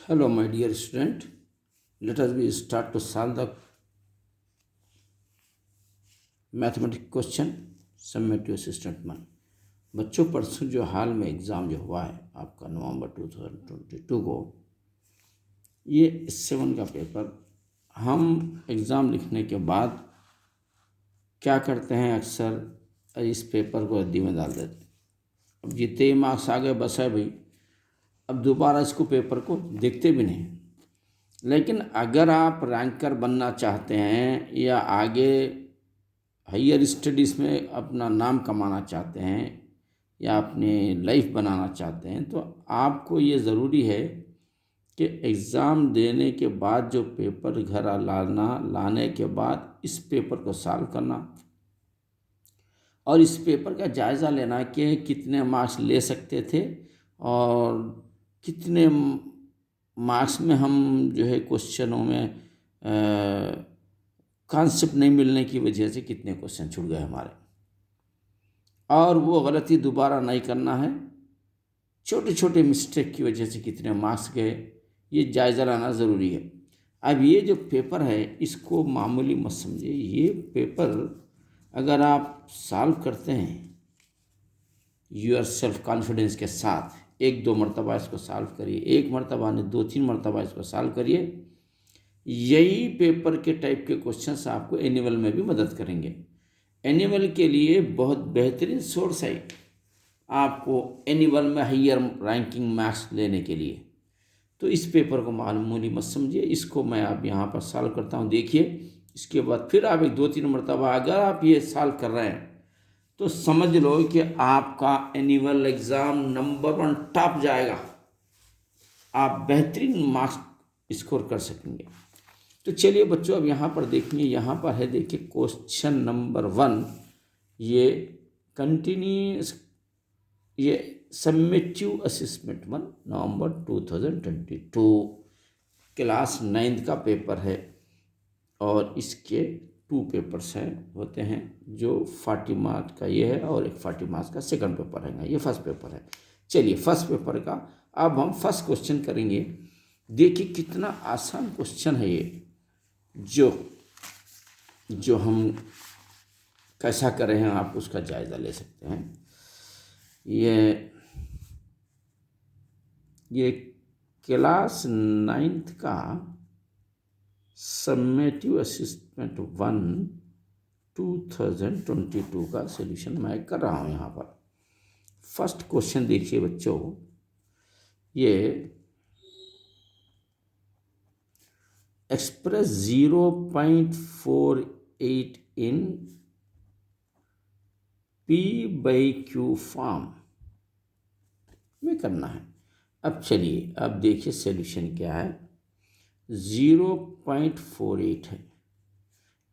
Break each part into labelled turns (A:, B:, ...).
A: Hello, my dear student. Let us be start to solve the mathematics question summative assistant one. बच्चों, परसों जो हाल में exam जो हुआ है आपका नवंबर 2022 को, ये 7 का पेपर हम एग्ज़ाम लिखने के बाद क्या करते हैं, अक्सर इस पेपर को रद्दी में डाल देते हैं। अब जितने ही मार्क्स आ गए बस है भाई, अब दोबारा इसको पेपर को देखते भी नहीं। लेकिन अगर आप रैंकर बनना चाहते हैं या आगे हायर स्टडीज़ में अपना नाम कमाना चाहते हैं या अपनी लाइफ बनाना चाहते हैं, तो आपको ये ज़रूरी है कि एग्ज़ाम देने के बाद जो पेपर घर लाने के बाद इस पेपर को सॉल्व करना और इस पेपर का जायज़ा लेना कि कितने मार्क्स ले सकते थे और कितने मार्क्स में हम जो है क्वेश्चनों में कॉन्सेप्ट नहीं मिलने की वजह से कितने क्वेश्चन छूट गए हमारे, और वो गलती दोबारा नहीं करना है। छोटे छोटे मिस्टेक की वजह से कितने मार्क्स गए, ये जायज़ा लाना ज़रूरी है। अब ये जो पेपर है इसको मामूली मत समझिए। ये पेपर अगर आप सॉल्व करते हैं यूर सेल्फ कॉन्फिडेंस के साथ, 1-2 मरतबा इसको सॉल्व करिए, 1 मरतबा नहीं 2-3 मरतबा इसको सॉल्व करिए, यही पेपर के टाइप के क्वेश्चंस आपको एनुअल में भी मदद करेंगे। एनुअल के लिए बहुत बेहतरीन सोर्स है आपको एनुअल में हायर रैंकिंग मार्क्स लेने के लिए। तो इस पेपर को मामूली मत समझिए, इसको मैं अब यहाँ पर सॉल्व करता हूँ, देखिए। इसके बाद फिर आप 1-2-3 मरतबा अगर आप ये सॉल्व कर रहे हैं तो समझ लो कि आपका एनुअल एग्ज़ाम नंबर 1 टॉप जाएगा, आप बेहतरीन मार्क्स स्कोर कर सकेंगे। तो चलिए बच्चों, अब यहाँ पर देखिए, यहाँ पर है, देखिए क्वेश्चन नंबर 1, ये कंटिन्यूस, ये समेटिव असेसमेंट 1 नवंबर 2022 क्लास 9th का पेपर है और इसके 2 पेपर्स होते हैं, जो 40 मार्क्स का ये है और एक 40 मार्क्स का सेकंड पेपर है। ये फर्स्ट पेपर है। चलिए फर्स्ट पेपर का अब हम फर्स्ट क्वेश्चन करेंगे। देखिए कितना आसान क्वेश्चन है ये, जो हम कैसा कर रहे हैं आप उसका जायज़ा ले सकते हैं। ये क्लास 9th का समेटिव असेसमेंट 1 2022 का सॉल्यूशन मैं कर रहा हूँ। यहाँ पर फर्स्ट क्वेश्चन देखिए बच्चों, ये एक्सप्रेस 0.48 इन P/Q फॉर्म में करना है। अब चलिए, अब देखिए सॉल्यूशन क्या है। 0.48 है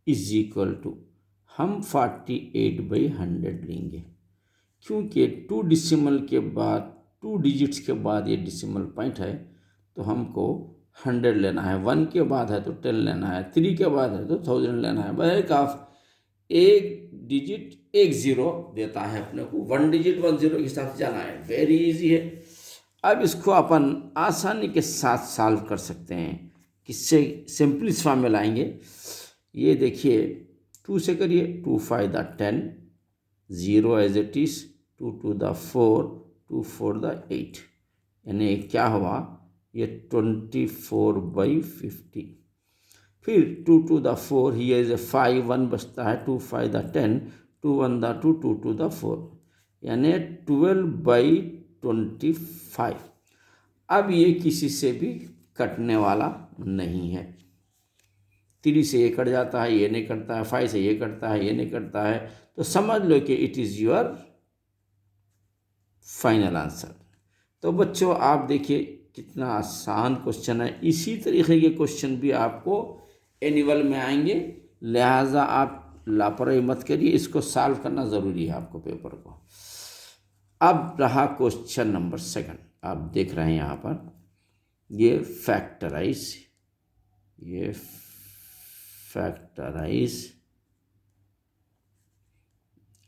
A: इज इक्वल टू, हम 48/100 लेंगे, क्योंकि 2 डिसिमल के बाद, 2 डिजिट्स के बाद ये डिसिमल पॉइंट है, तो हमको 100 लेना है। 1 के बाद है तो 10 लेना है, 3 के बाद है तो 1000 लेना है। बहरकाफ एक डिजिट 1 0 देता है अपने को, 1 डिजिट 1 0 के हिसाब से जाना है। वेरी इजी है। अब इसको अपन आसानी के साथ सॉल्व कर सकते हैं। किससे सिंपलेस्ट फॉर्म में लाएंगे, ये देखिए 2 से करिए, 2 5 the 10, 0 as it is, 2 2 the 4, 2 4 the 8, यानी क्या हुआ, ये 24/50। फिर 2 2 द 4, हियर इज ए 5, 1 बचता है, 2 5 द 10, 2 1 द 2, 2 2 द 4, यानी 12/25। अब ये किसी से भी कटने वाला नहीं है। 3 से ये कट जाता है, ये नहीं कटता है, 5 से ये कटता है, ये नहीं कटता है, तो समझ लो कि it is your final answer. तो बच्चों आप देखिए कितना आसान क्वेश्चन है। इसी तरीके के क्वेश्चन भी आपको एनुअल में आएंगे, लिहाजा आप लापरवाही मत करिए, इसको सॉल्व करना ज़रूरी है आपको पेपर को। अब रहा क्वेश्चन नंबर 2, आप देख रहे हैं यहाँ पर, ये factorise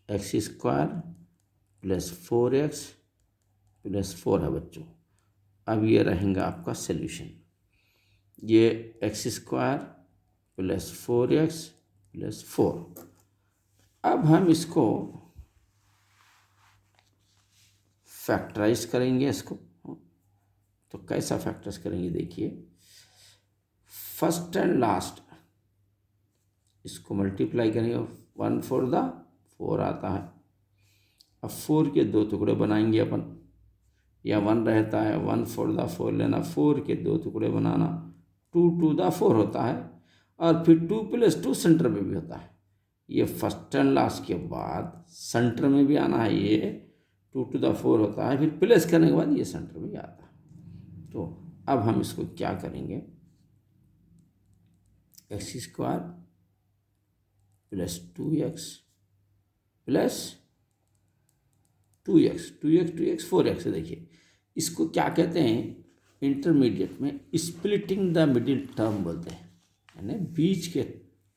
A: x² plus 4x plus 4 है बच्चों। अब ये रहेगा आपका सल्यूशन, ये x² प्लस 4x प्लस 4। अब हम इसको फैक्टराइज करेंगे इसको। तो कैसा फैक्टराइज करेंगे देखिए, फर्स्ट एंड लास्ट इसको मल्टीप्लाई करेंगे, 1 4 4 आता है। अब 4 के 2 टुकड़े बनाएंगे अपन, या 1 रहता है, 1 4 4 लेना, 4 के 2 टुकड़े बनाना, 2 2 4 होता है। और फिर 2 + 2 सेंटर में भी होता है। ये फर्स्ट एंड लास्ट के बाद सेंटर में भी आना है, ये 2 4 होता है, फिर प्लस करने के बाद ये सेंटर में आता है। तो अब हम इसको क्या करेंगे, x² plus 2x plus 2x 4x। देखिए इसको क्या कहते हैं इंटरमीडिएट में, स्प्लिटिंग द मिडिल टर्म बोलते हैं, यानी बीच के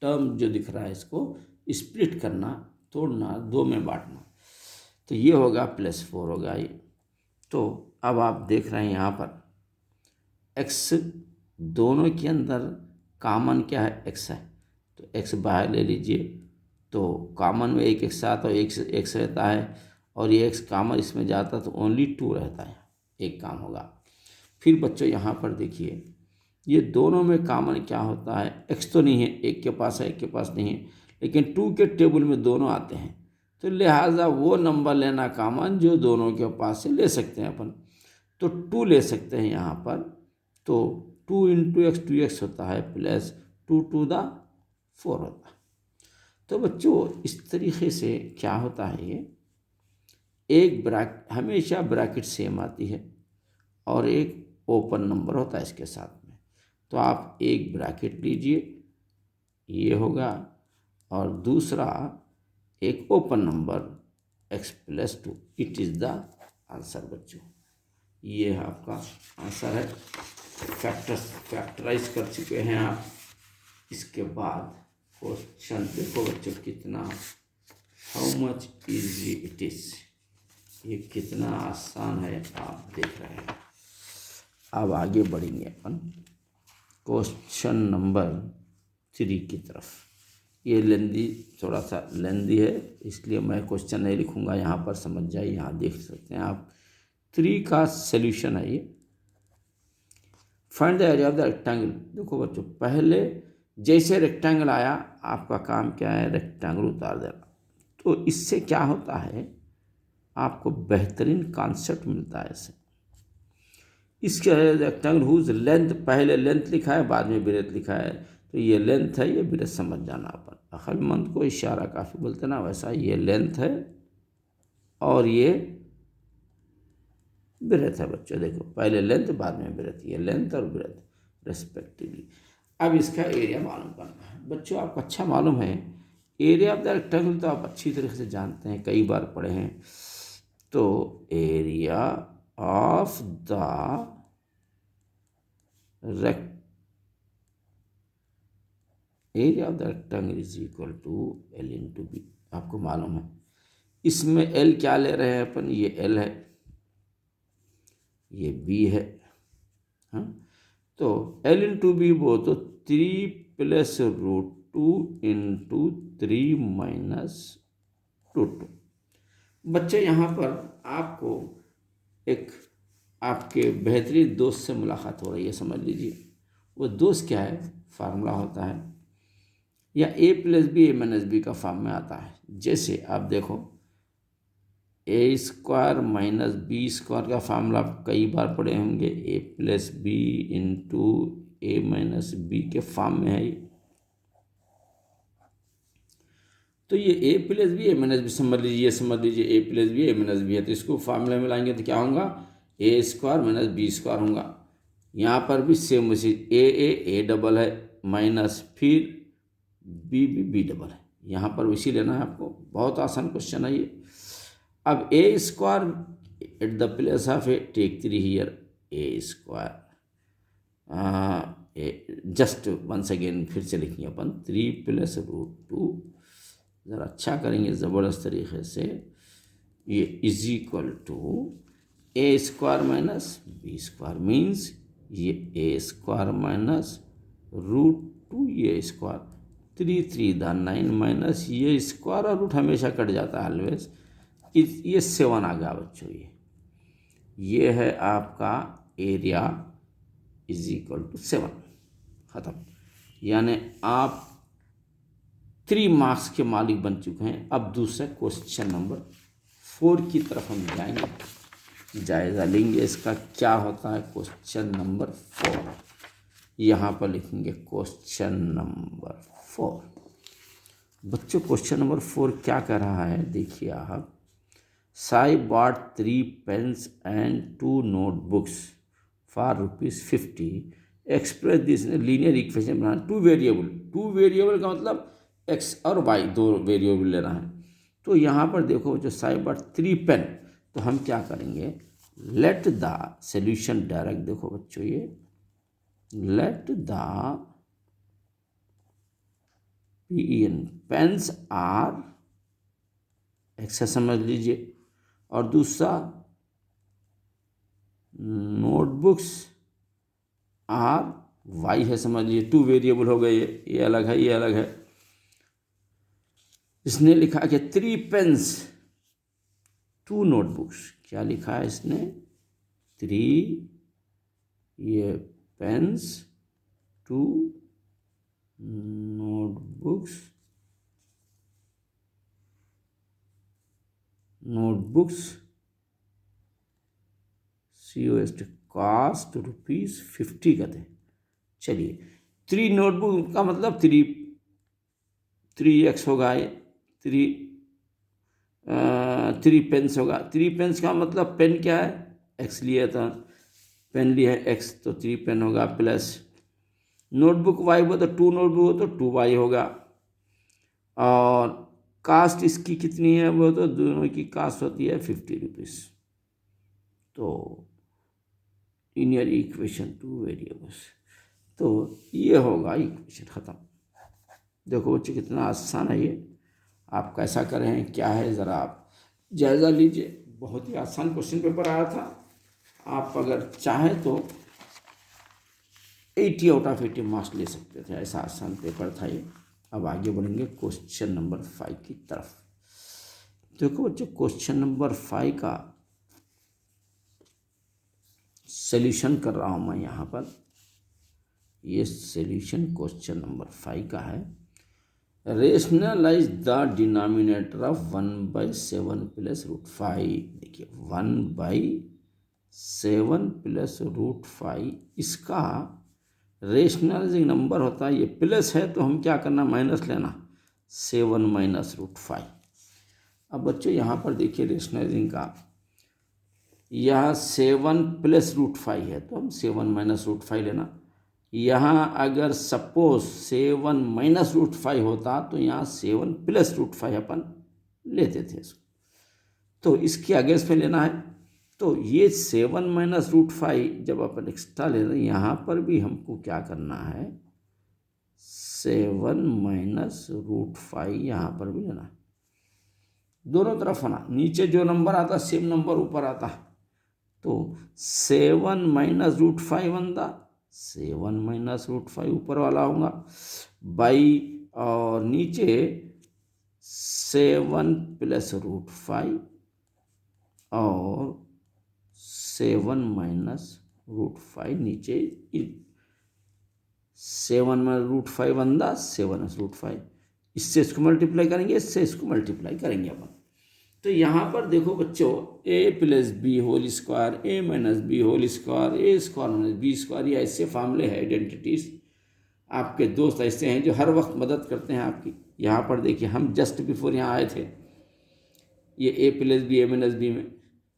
A: टर्म जो दिख रहा है इसको स्प्लिट करना, तोड़ना, 2 में बांटना। तो ये होगा +4 होगा ये। तो अब आप देख रहे हैं यहाँ पर x, दोनों के अंदर कॉमन क्या है, x है, तो x बाहर ले लीजिए। तो कॉमन में एक x आता है, x रहता है, और ये x कॉमन इसमें जाता तो ओनली 2 रहता है, एक काम होगा। फिर बच्चों यहाँ पर देखिए, ये दोनों में कॉमन क्या होता है, x तो नहीं है, एक के पास है एक के पास नहीं है, लेकिन 2 के टेबल में दोनों आते हैं, तो लिहाजा वो नंबर लेना कॉमन जो दोनों के पास से ले सकते हैं अपन। तो 2 ले सकते हैं यहाँ पर, तो 2 × x 2x होता है, प्लस 2 2 4 होता है। तो बच्चों इस तरीके से क्या होता है, ये एक हमेशा ब्रैकेट सेम आती है और एक ओपन नंबर होता है इसके साथ में। तो आप एक ब्रैकेट लीजिए, ये होगा, और दूसरा एक open number x + 2। It is the answer बच्चों, ये आपका आंसर है। फैक्टराइज कर चुके हैं आप। इसके बाद क्वेश्चन देखो बच्चों कितना, how much easy it is, ये कितना आसान है आप देख रहे हैं। अब आगे बढ़ेंगे अपन क्वेश्चन नंबर 3 की तरफ। ये लेंदी, थोड़ा सा लेंदी है, इसलिए मैं क्वेश्चन नहीं लिखूंगा, यहाँ पर समझ जाइए, यहाँ देख सकते हैं आप। 3 का सॉल्यूशन है ये। Find the area of the rectangle. देखो बच्चों, पहले जैसे रेक्टेंगल आया, आपका काम क्या है, रेक्टेंगल उतार देना। तो इससे क्या होता है, आपको बेहतरीन कॉन्सेप्ट मिलता है इससे। इसके रेक्टेंगल हुज लेंथ, पहले लेंथ लिखा है, बाद में ब्रेथ लिखा है, तो ये लेंथ है, ये ब्रेथ समझ जाना अपन। अक्लमंद को इशारा काफ़ी बोलते ना, वैसा ये लेंथ है और ये ब्रेथ है बच्चों। देखो पहले लेंथ बाद में ब्रेथ, ये लेंथ और ब्रेथ रेस्पेक्टिवली। अब इसका एरिया मालूम करना है बच्चों। आपको अच्छा मालूम है एरिया ऑफ द रेक्टेंगल, तो आप अच्छी तरीके से जानते हैं, कई बार पढ़े हैं। तो area of the area of the rectangle is equal to L × B, आपको मालूम है। इसमें L क्या ले रहे हैं अपन, ये L है, ये B है, हाँ। तो L × B वो तो 3 + √2 × 3 - √2। बच्चे यहाँ पर आपको एक आपके बेहतरीन दोस्त से मुलाकात हो रही है, समझ लीजिए। वो दोस्त क्या है, फार्मूला होता है, या A + B A - B का फॉर्म में आता है। जैसे आप देखो A² - B² का फार्मूला आप कई बार पढ़े होंगे, A + B × A - B के फॉर्म में है ये। तो ये A + B A - B समझ लीजिए, ये समझ लीजिए A + B A - B है, तो इसको फार्मूले में लाएंगे तो क्या होगा, A² - B² होगा। यहाँ पर भी सेम उसी A डबल है, माइनस फिर B डबल है, यहाँ पर इसी लेना है आपको। बहुत आसान क्वेश्चन है ये। अब A² at the place of A take 3 here, A², just once again फिर से लिखेंगे अपन 3 + √2, ज़रा अच्छा करेंगे ज़बरदस्त तरीके से। ये is equal to A square minus B square, means ये ए स्क्वायर माइनस √2 ये स्क्वायर, 3 3 9 माइनस ये स्क्वायर, और रूट हमेशा कट जाता है ऑलवेज। ये 7 आ गया बच्चों। ये है आपका एरिया इज इक्वल टू 7, ख़त्म। यानी आप 3 मार्क्स के मालिक बन चुके हैं। अब दूसरा क्वेश्चन नंबर 4 की तरफ हम जाएंगे, जायज़ा लेंगे इसका क्या होता है। क्वेश्चन नंबर 4 यहाँ पर लिखेंगे क्वेश्चन नंबर 4। बच्चों क्वेश्चन नंबर 4 क्या कह रहा है, देखिए आप। Sai bought 3 pens and 2 notebooks for ₹50। Express this linear equation बनाना। 2 वेरिएबल का मतलब x और y 2 वेरिएबल लेना है। तो यहाँ पर देखो जो साई बॉट 3 पेन, तो हम क्या करेंगे, लेट द सोल्यूशन डायरेक्ट, देखो बच्चों ये let the pens are x समझ लीजिए, और दूसरा नोटबुक्स आर वाई है, समझ लीजिए। 2 वेरिएबल हो गए, ये अलग है, ये अलग है। इसने लिखा कि 3 पेन्स 2 नोटबुक्स, क्या लिखा है इसने, 3 ये पेन्स 2 नोटबुक्स COST कॉस्ट ₹50 कहते हैं। चलिए 3 नोटबुक का मतलब 3x होगा, ये 3 पेन्स होगा। 3 पेन्स का मतलब पेन क्या है, x लिया था, पेन लिया है x, तो 3 पेन होगा, प्लस नोटबुक y हो तो 2 नोटबुक हो तो 2y होगा। और कास्ट इसकी कितनी है, वो तो दोनों की कास्ट होती है ₹50। तो लीनियर इक्वेशन 2 वेरिएबल्स, तो ये होगा इक्वेशन, ख़त्म। देखो बच्चे कितना आसान है ये। आप कैसा कर रहे हैं, क्या है, ज़रा आप जायज़ा लीजिए। बहुत ही आसान क्वेश्चन पेपर आया था। आप अगर चाहें तो 80 आउट ऑफ 80 मार्क्स ले सकते थे, ऐसा आसान पेपर था ये। अब आगे बढ़ेंगे क्वेश्चन नंबर 5 की तरफ। देखो बच्चों क्वेश्चन नंबर 5 का सॉल्यूशन कर रहा हूँ मैं यहाँ पर। ये सॉल्यूशन क्वेश्चन नंबर 5 का है। Rationalize the denominator of 1/7 plus √5। देखिए 1/7 प्लस √5, इसका रेशनलाइजिंग नंबर होता है, ये प्लस है तो हम क्या करना, माइनस लेना, 7 माइनस √5। अब बच्चों यहाँ पर देखिए रेशनलाइजिंग का, यह 7 प्लस √5 है तो हम 7 माइनस √5 लेना। यहाँ अगर सपोज 7 माइनस √5 होता तो यहाँ 7 प्लस √5 अपन लेते थे इसको, तो इसके अगेंस्ट में लेना है। तो ये 7 माइनस √5 जब अपन एक्स्ट्रा ले रहे हैं, यहाँ पर भी हमको क्या करना है, 7 माइनस √5 यहाँ पर भी लेना है। दोनों तरफ होना, नीचे जो नंबर आता सेम नंबर ऊपर आता है। तो 7 माइनस √5 बनता, 7 माइनस √5 ऊपर वाला होगा, बाई और नीचे 7 प्लस √5 और 7 माइनस √5 नीचे, 7 माइनस √5 बनता 7 माइनस √5। इससे इसको मल्टीप्लाई करेंगे, इससे इसको मल्टीप्लाई करेंगे अपन। तो यहाँ पर देखो बच्चों, a plus B whole square, a minus B whole square, a square minus B square, ये ऐसे फार्मूले हैं, आइडेंटिटीज। आपके दोस्त ऐसे हैं जो हर वक्त मदद करते हैं आपकी। यहाँ पर देखिए हम जस्ट बिफोर यहाँ आए थे, ये a plus B a minus B में,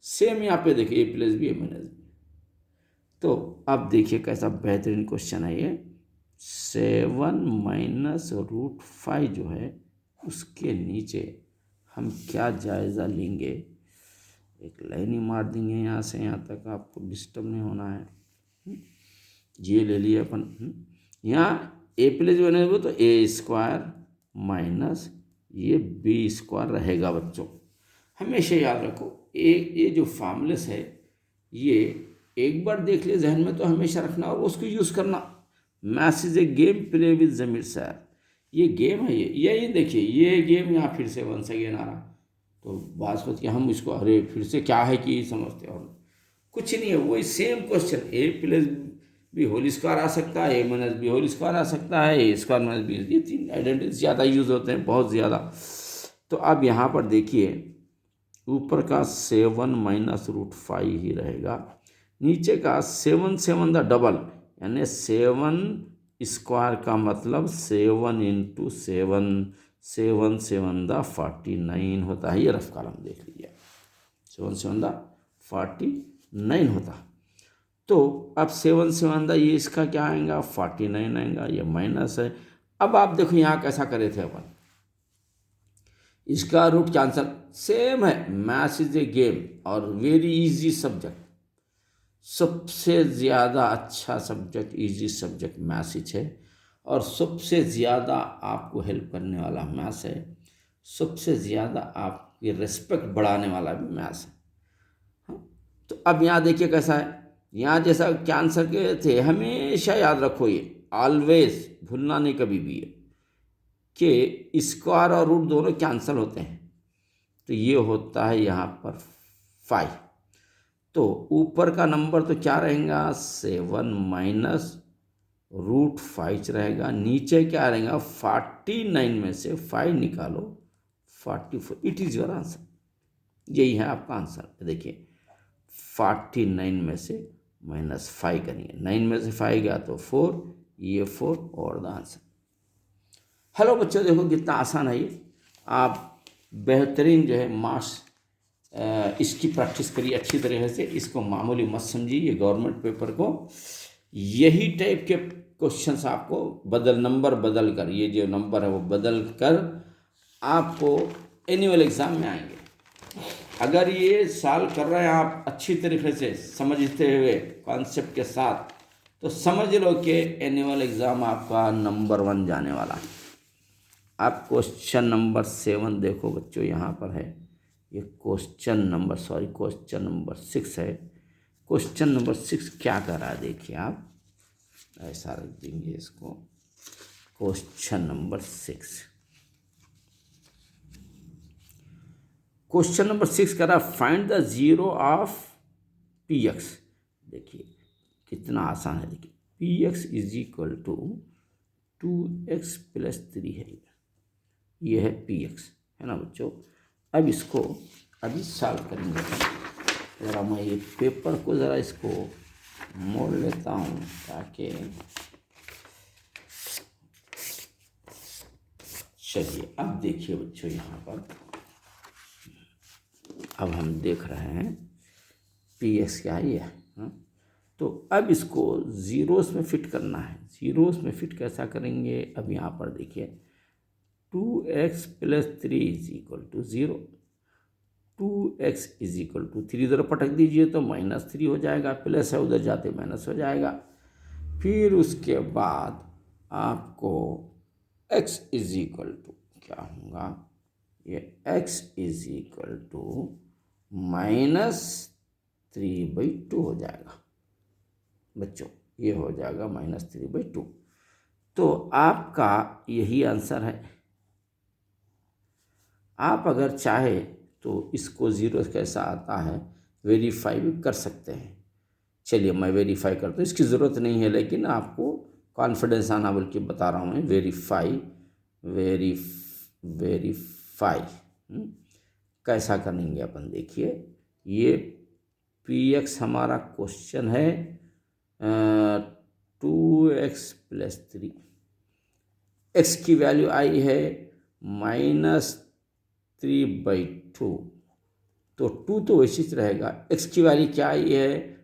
A: सेम यहाँ पे देखिए a plus B a minus B. तो अब देखिए कैसा बेहतरीन क्वेश्चन है ये। 7 माइनस √5 जो है उसके नीचे हम क्या जायज़ा लेंगे, एक लाइन ही मार देंगे यहाँ से यहाँ तक, आपको डिस्टर्ब नहीं होना है। ये ले लिए अपन, यहाँ a प्लस बी बनेगा तो a स्क्वायर माइनस ये b स्क्वायर रहेगा बच्चों। हमेशा याद रखो, ये जो फार्मूलेस है ये एक बार देख ले जहन में तो हमेशा रखना और उसको यूज़ करना। Maths is a game play with Zamir sir, ये गेम है, ये यही देखिए ये गेम यहाँ फिर से वंस अगेन आ रहा। तो बात होती है हम इसको अरे फिर से क्या है कि समझते हैं, और कुछ नहीं है, वही सेम क्वेश्चन, ए प्लस बी होल स्क्वायर आ सकता है, ए माइनस बी होल स्क्वायर आ सकता है, ए स्क्वायर माइनस बी, ये तीन आइडेंटिटी ज़्यादा यूज़ होते हैं, बहुत ज़्यादा। तो अब यहाँ पर देखिए ऊपर का 7 माइनस रूट 5 ही रहेगा, नीचे का 7 7 द डबल, यानी 7 स्क्वायर का मतलब 7 इंटू 7 7 7 द 49 होता है। ये रफ कॉलम देख लीजिए, 7 7 द 49 होता। तो अब 7 7 द ये इसका क्या आएगा 49 आएगा, ये माइनस है। अब आप देखो यहाँ कैसा करे थे अपन, इसका रूट कैंसल, सेम है, मैथ्स इज ए गेम और वेरी इजी सब्जेक्ट, सबसे ज़्यादा अच्छा सब्जेक्ट, इजी सब्जेक्ट मैथ्स है, और सबसे ज़्यादा आपको हेल्प करने वाला मैथ्स है, सबसे ज़्यादा आपकी रिस्पेक्ट बढ़ाने वाला भी मैथ्स है। हाँ, तो अब यहाँ देखिए कैसा है, यहाँ जैसा कैंसर के थे, हमेशा याद रखो ये, ऑलवेज भूलना नहीं कभी भी ये, कि स्क्वायर और रूट दोनों कैंसिल होते हैं, तो ये होता है यहाँ पर 5। तो ऊपर का नंबर तो क्या रहेगा 7 माइनस रूट 5 रहेगा, नीचे क्या रहेगा 49 में से 5 निकालो 44, इट इज़ योर आंसर, यही है आपका आंसर। देखिए 49 में से -5 करेंगे, 9 में से 5 गया तो 4, ये 4 और द आंसर। हेलो बच्चों, देखो कितना आसान है ये, आप बेहतरीन जो है मार्क्स इसकी प्रैक्टिस करिए अच्छी तरह से, इसको मामूली मत समझिए ये गवर्नमेंट पेपर को, यही टाइप के क्वेश्चंस आपको नंबर बदल कर, ये जो नंबर है वो बदल कर आपको एनुअल एग्ज़ाम में आएंगे। अगर ये सॉल्व कर रहे हैं आप अच्छी तरीके से समझते हुए कॉन्सेप्ट के साथ, तो समझ लो कि एनुअल एग्ज़ाम आपका नंबर 1 जाने वाला है। आप क्वेश्चन नंबर 7 देखो बच्चों, यहाँ पर है ये क्वेश्चन नंबर 6 है। क्वेश्चन नंबर 6 क्या कर रहा है देखिए, आप ऐसा रख देंगे इसको, क्वेश्चन नंबर 6, क्वेश्चन नंबर 6 कर रहा है find the zero of P X. देखिए कितना आसान है, देखिए P X is equal to 2x + 3 है, ये है पी एक्स, है ना बच्चों। अब इसको अभी सॉल्व करेंगे, ज़रा मैं ये पेपर को ज़रा इसको मोड़ लेता हूँ ताकि, चलिए अब देखिए बच्चों यहाँ पर, अब हम देख रहे हैं पी एक्स क्या है ये, तो अब इसको ज़ीरोस में फिट करना है। ज़ीरोस में फिट कैसा करेंगे, अब यहाँ पर देखिए 2x + 3 = 0, 2x = 3 इधर पटक दीजिए तो -3 हो जाएगा, प्लस है उधर जाते माइनस हो जाएगा। फिर उसके बाद आपको x = क्या होगा, ये x = -3/2 हो जाएगा बच्चों, ये हो जाएगा -3/2। तो आपका यही आंसर है। आप अगर चाहे तो इसको ज़ीरो कैसा आता है वेरीफाई भी कर सकते हैं। चलिए मैं वेरीफाई करता हूँ, इसकी ज़रूरत नहीं है लेकिन आपको कॉन्फिडेंस आना बल्कि बता रहा हूँ मैं, वेरीफाई कैसा करेंगे अपन, देखिए ये पी एक्स हमारा क्वेश्चन है 2x + 3, x की वैल्यू आई है -3/2, तो 2 तो वैसे ही रहेगा, x की वैल्यू क्या आई है,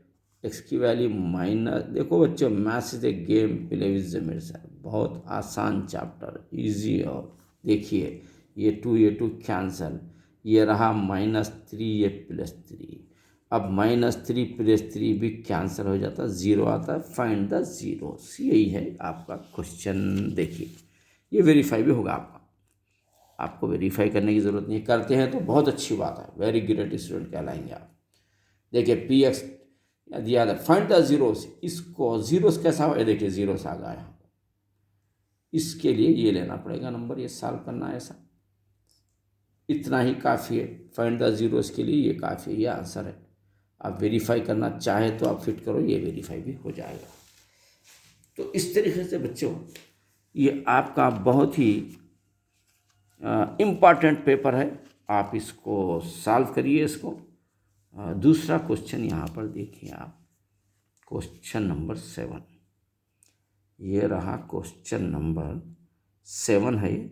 A: x की वैल्यू माइनस, देखो बच्चों maths is a game play with Zamir sir, बहुत आसान चैप्टर, इजी। और देखिए ये 2 कैंसल, ये रहा -3 ये +3, अब -3 + 3 भी कैंसिल हो जाता, 0 आता है, फाइंड द ज़ीरोस, यही है आपका क्वेश्चन। देखिए ये वेरीफाई भी होगा आपका। आपको वेरीफाई करने की ज़रूरत नहीं, करते हैं तो बहुत अच्छी बात है, वेरी ग्रेट स्टूडेंट कहलाएंगे आप। देखिए पी एक्स दिया था, फाइंड द जीरोस, इसको जीरोस कैसा हुआ, देखिए जीरोस आ गया यहाँ। इसके लिए ये लेना पड़ेगा नंबर, ये सॉल्व करना है ऐसा, इतना ही काफ़ी है। फाइंड द जीरोस के लिए ये काफ़ी है, ये आंसर है। आप वेरीफाई करना चाहे तो आप फिट करो, ये वेरीफाई भी हो जाएगा। तो इस तरीके से बच्चों ये आपका बहुत ही इम्पॉर्टेंट पेपर है, आप इसको सॉल्व करिए इसको। दूसरा क्वेश्चन यहाँ पर देखिए आप, क्वेश्चन नंबर 7, ये रहा क्वेश्चन नंबर 7 है ये।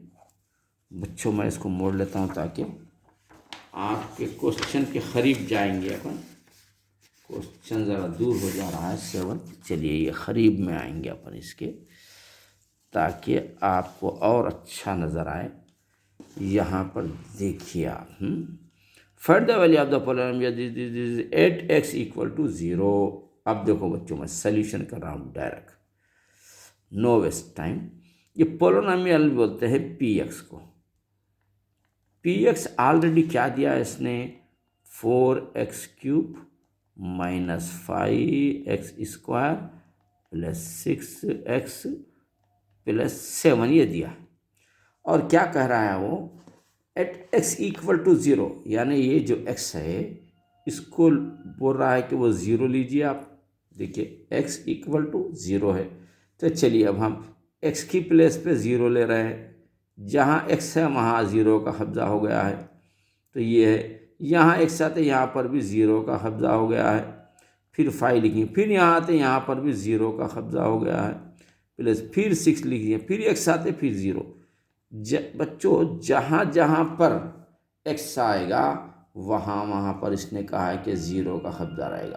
A: बच्चों मैं इसको मोड़ लेता हूँ ताकि आपके क्वेश्चन के करीब जाएंगे अपन। क्वेश्चन ज़रा दूर हो जा रहा है 7, चलिए ये करीब में आएंगे अपन इसके, ताकि आपको और अच्छा नज़र आए। यहाँ पर देखिए आप, find the value of the polynomial 8x = 0। अब देखो बच्चों मैं सॉल्यूशन कर रहा हूँ डायरेक्ट, नो वेस्ट टाइम। ये पोलिनोमियल बोलते हैं px को। px ऑलरेडी क्या दिया है इसने, 4x³ - 5x² + 6x + 7 ये दिया। और क्या कह रहा है वो, एट x = 0, यानी ये जो x है इसको बोल रहा है कि वो 0 लीजिए आप। देखिए x = 0 है, तो चलिए अब हम x की प्लेस पे 0 ले रहे हैं। जहाँ x है वहाँ 0 का कब्जा हो गया है, तो ये है। यहाँ x आते यहाँ पर भी 0 का कब्जा हो गया है। फिर 5 लिखिए, फिर यहाँ आते यहाँ पर भी 0 का कब्जा हो गया है, प्लस फिर 6 लिखिए, फिर x आते फिर 0। बच्चों जहाँ जहाँ पर x आएगा वहाँ वहाँ पर इसने कहा है कि 0 का कब्जा रहेगा,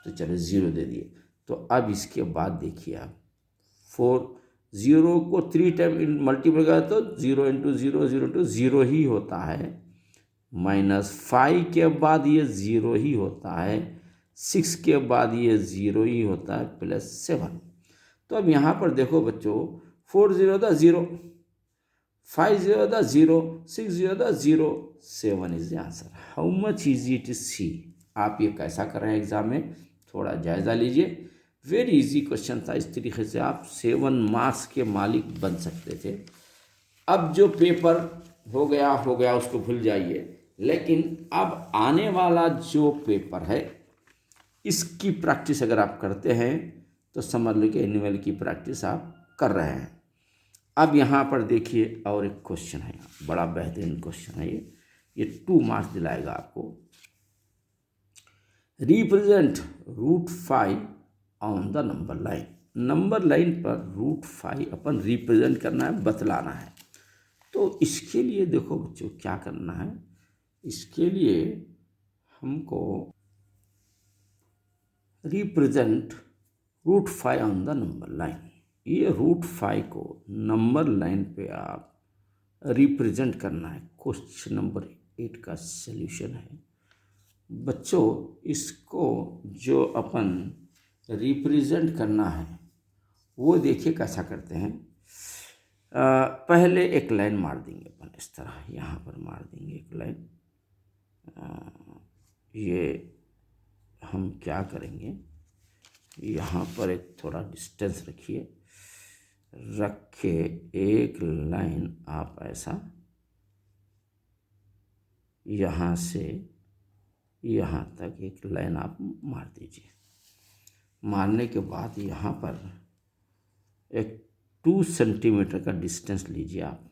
A: तो चलो 0 दे दिए। तो अब इसके बाद देखिए आप, 0 को 3 टाइम मल्टीप्लाई करें तो 0 × 0 0 0 ही होता है, -5 के बाद ये 0 ही होता है, 6 के बाद ये 0 ही होता है, +7। तो अब यहाँ पर देखो बच्चों, 4 0 था 0, 5 0 था 0, 6 0 था 0, 7 is the answer. How much easy it is see. आप ये कैसा कर रहे हैं एग्जाम में, थोड़ा जायज़ा लीजिए। वेरी इजी क्वेश्चन था, इस तरीके से आप 7 मार्क्स के मालिक बन सकते थे। अब जो पेपर हो गया उसको भूल जाइए, लेकिन अब आने वाला जो पेपर है इसकी प्रैक्टिस अगर आप करते हैं तो समझ लो कि एनुअल की प्रैक्टिस आप कर रहे हैं। अब यहाँ पर देखिए और एक क्वेश्चन है, बड़ा बेहतरीन क्वेश्चन है ये 2 मार्क्स दिलाएगा आपको। Represent √5 on the number line. Number line पर √5 अपन रिप्रेजेंट करना है, बतलाना है। तो इसके लिए देखो बच्चों क्या करना है, इसके लिए हमको represent √5 on the number line, ये √5 को नंबर लाइन पे आप रिप्रेजेंट करना है। क्वेश्चन नंबर 8 का सल्यूशन है बच्चों। इसको जो अपन रिप्रेजेंट करना है वो देखिए कैसा करते हैं। पहले एक लाइन मार देंगे अपन इस तरह, यहाँ पर मार देंगे एक लाइन। ये हम क्या करेंगे, यहाँ पर एक थोड़ा डिस्टेंस रखिए, रख के एक लाइन आप ऐसा यहाँ से यहाँ तक एक लाइन आप मार दीजिए। मारने के बाद यहाँ पर एक 2 सेंटीमीटर का डिस्टेंस लीजिए आप,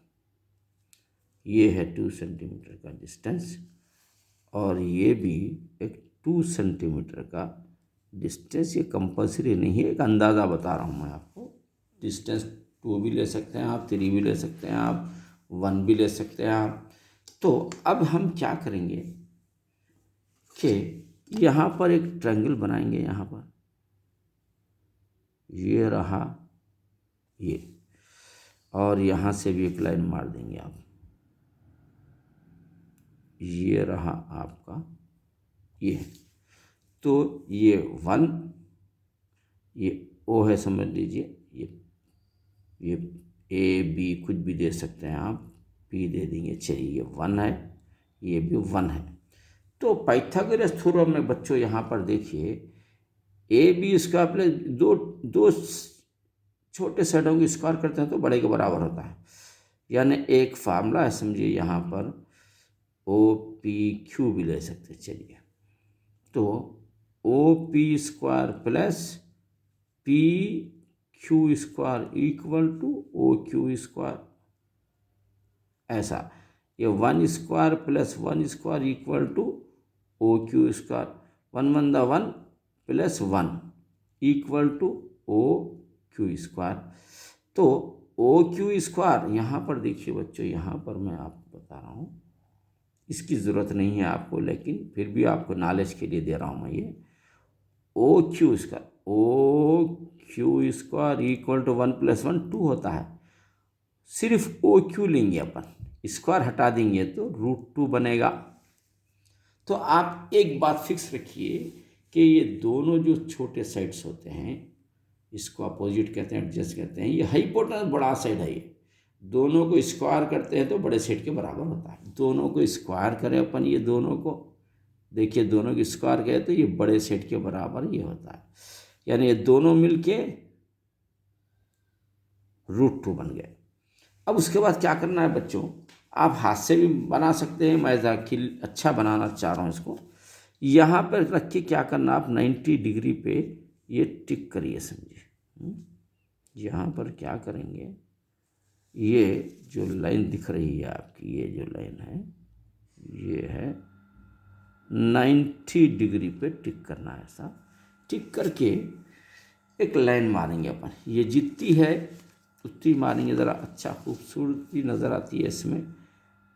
A: ये है 2 सेंटीमीटर का डिस्टेंस, और ये भी एक 2 सेंटीमीटर का डिस्टेंस। ये कंपलसरी नहीं है, एक अंदाज़ा बता रहा हूँ मैं आपको। डिस्टेंस 2 भी ले सकते हैं आप, 3 भी ले सकते हैं आप, 1 भी ले सकते हैं आप। तो अब हम क्या करेंगे कि यहाँ पर एक ट्रायंगल बनाएंगे, यहाँ पर ये रहा ये, और यहाँ से भी एक लाइन मार देंगे आप, ये रहा आपका ये। तो ये 1, ये O है समझ लीजिए, ये A B कुछ भी दे सकते हैं आप, p दे देंगे। चलिए ये 1 है, ये भी 1 है। तो पाइथागोरस थ्योरम में बच्चों यहाँ पर देखिए ए बी स्क्वायर प्लस दो दो छोटे सेटों की स्क्वायर करते हैं तो बड़े के बराबर होता है। यानी एक फार्मूला है, समझिए यहाँ पर ओ पी क्यू भी ले सकते हैं। चलिए तो O P square plus P Q square equal to O Q square, ऐसा। ये 1 square plus 1 square equal to O Q square, 1 1 दा 1 plus 1 equal to O Q square. तो ओ क्यू स्क्वायर यहाँ पर देखिए बच्चों, यहाँ पर मैं आपको बता रहा हूँ, इसकी ज़रूरत नहीं है आपको, लेकिन फिर भी आपको नॉलेज के लिए दे रहा हूँ मैं। ये O Q square equal to 1 plus 1 2 होता है। सिर्फ ओ क्यू लेंगे अपन, स्क्वायर हटा देंगे तो √2 बनेगा। तो आप एक बात फिक्स रखिए कि ये दोनों जो छोटे साइड्स होते हैं, इसको अपोजिट कहते हैं, एडजस्ट कहते हैं, ये हाइपोटेनस बड़ा साइड है, ये दोनों को स्क्वायर करते हैं तो बड़े साइड के बराबर होता है। दोनों को स्क्वायर करें अपन, ये दोनों को देखिए, दोनों की स्क्वायर करें तो ये बड़े सेट के बराबर ये होता है। यानी ये दोनों मिलके √2 बन गए। अब उसके बाद क्या करना है बच्चों, आप हाथ से भी बना सकते हैं, मैं जाकिर अच्छा बनाना चाह रहा हूँ इसको। यहाँ पर रख के क्या करना, आप 90 डिग्री पे ये टिक करिए, समझिए। यहाँ पर क्या करेंगे, ये जो लाइन दिख रही है आपकी, ये जो लाइन है ये है 90 डिग्री पे टिक करना है। ऐसा टिक करके एक लाइन मारेंगे अपन, ये जितनी है उतनी मारेंगे, ज़रा अच्छा खूबसूरती नज़र आती है इसमें।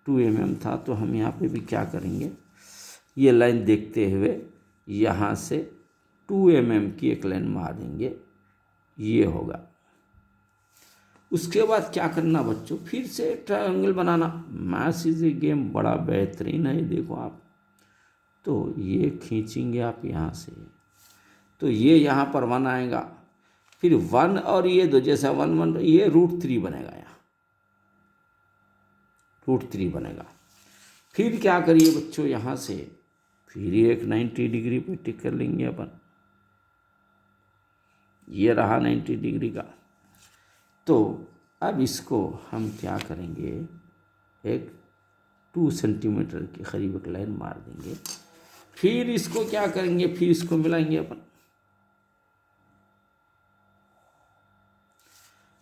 A: 2 mm था तो हम यहाँ पे भी क्या करेंगे, ये लाइन देखते हुए यहाँ से 2 mm की एक लाइन मारेंगे, ये होगा। उसके बाद क्या करना बच्चों, फिर से triangle banana. Maths is a game बड़ा बेहतरीन है, देखो आप। तो ये खींचेंगे आप यहाँ से, तो ये यहाँ पर 1 आएगा, फिर 1 और ये 2 जैसा 1 1, ये √3 बनेगा, यहाँ √3 बनेगा। फिर क्या करिए बच्चों, यहाँ से फिर एक 90 डिग्री पे टिक कर लेंगे अपन, ये रहा 90 डिग्री का। तो अब इसको हम क्या करेंगे, एक 2 सेंटीमीटर के करीब एक लाइन मार देंगे। फिर इसको क्या करेंगे, फिर इसको मिलाएंगे अपन।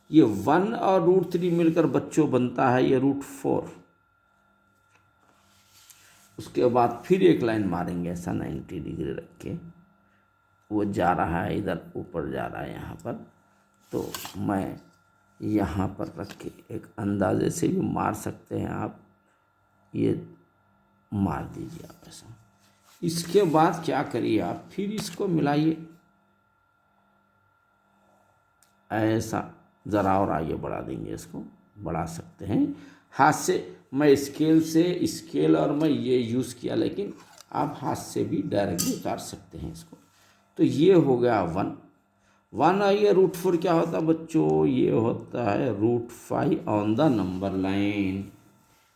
A: ये 1 और √3 मिलकर बच्चों बनता है ये √4। उसके बाद फिर एक लाइन मारेंगे ऐसा 90 डिग्री रख के, वो जा रहा है इधर ऊपर जा रहा है यहाँ पर। तो मैं यहाँ पर रख के एक अंदाजे से भी मार सकते हैं आप, ये मार दीजिए आप ऐसा। इसके बाद क्या करिए आप, फिर इसको मिलाइए ऐसा, ज़रा और आगे बढ़ा देंगे, इसको बढ़ा सकते हैं हाथ से। मैं स्केल और मैं ये यूज़ किया, लेकिन आप हाथ से भी डायरेक्टली उतार सकते हैं इसको। तो ये हो गया 1 1 और ये √4 क्या होता है बच्चों, ये होता है √5 ऑन द नंबर लाइन।